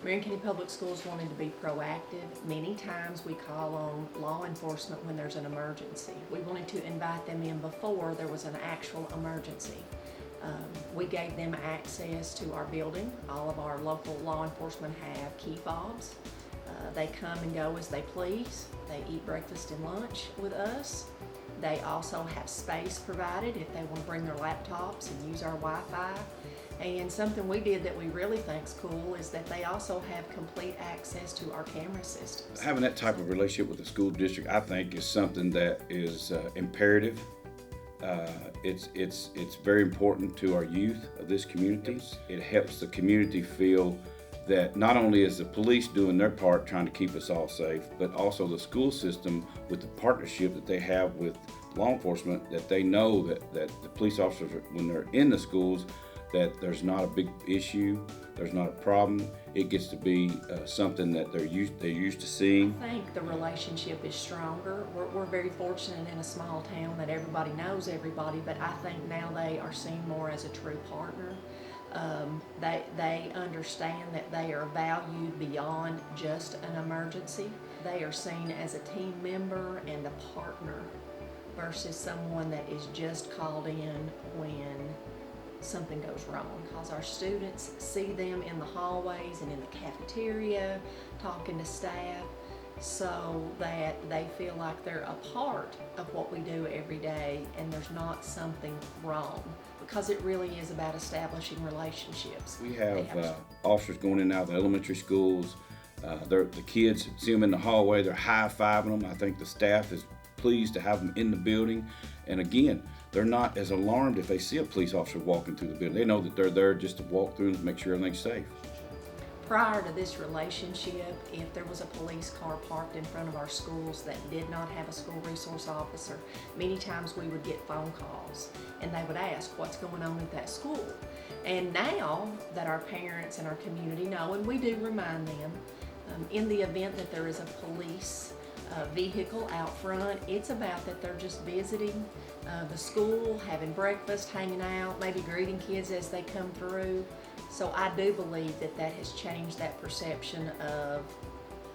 Marion County Public Schools wanted to be proactive. Many times we call on law enforcement when there's an emergency. We wanted to invite them in before there was an actual emergency. We gave them access to our building. All of our local law enforcement have key fobs. They come and go as they please. They eat breakfast and lunch with us. They also have space provided if they want to bring their laptops and use our Wi-Fi. And something we did that we really think's cool is that they also have complete access to our camera systems. Having that type of relationship with the school district, I think, is something that is imperative. It's very important to our youth of this community. It helps the community feel that not only is the police doing their part trying to keep us all safe, but also the school system with the partnership that they have with law enforcement, that they know that the police officers, when they're in the schools, that there's not a big issue, there's not a problem. It gets to be something that they're used to seeing. I think the relationship is stronger. We're very fortunate in a small town that everybody knows everybody, but I think now they are seen more as a true partner. They understand that they are valued beyond just an emergency. They are seen as a team member and a partner versus someone that is just called in when something goes wrong, because our students see them in the hallways and in the cafeteria talking to staff, so that they feel like they're a part of what we do every day and there's not something wrong, because it really is about establishing relationships. We have officers going in and out of the elementary schools. The kids see them in the hallway, they're high-fiving them. I think the staff is pleased to have them in the building. And again, they're not as alarmed if they see a police officer walking through the building. They know that they're there just to walk through and make sure everything's safe. Prior to this relationship, if there was a police car parked in front of our schools that did not have a school resource officer, many times we would get phone calls and they would ask what's going on at that school. And now that our parents and our community know, and we do remind them, in the event that there is a police vehicle out front, it's about that they're just visiting the school, having breakfast, hanging out, maybe greeting kids as they come through. So I do believe that that has changed that perception of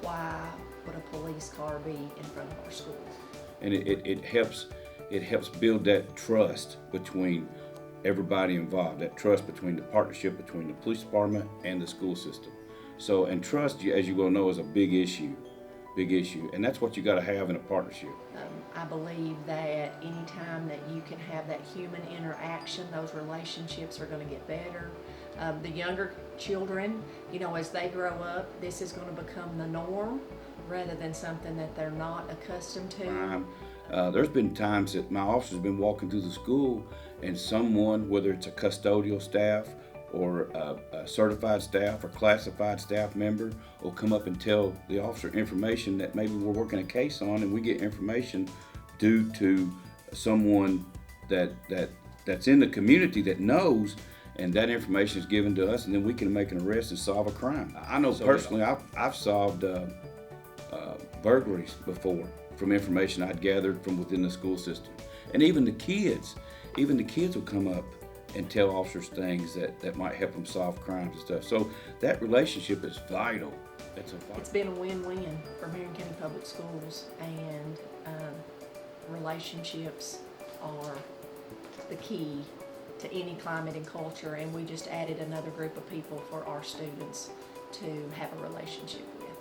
why would a police car be in front of our school. And it helps build that trust between everybody involved, that trust between the partnership between the police department and the school system. So, and trust, as you well know, is a big issue, and that's what you got to have in a partnership. I believe that anytime that you can have that human interaction, those relationships are going to get better. The younger children, as they grow up, this is going to become the norm rather than something that they're not accustomed to. There's been times that my officers have been walking through the school and someone, whether it's a custodial staff or a certified staff or classified staff member, will come up and tell the officer information that maybe we're working a case on, and we get information due to someone that's in the community that knows, and that information is given to us, and then we can make an arrest and solve a crime. I know personally I've solved burglaries before from information I'd gathered from within the school system. And even the kids will come up and tell officers things that might help them solve crimes and stuff. So that relationship is vital. It's been a win-win for Marion County Public Schools, and relationships are the key to any climate and culture, and we just added another group of people for our students to have a relationship with.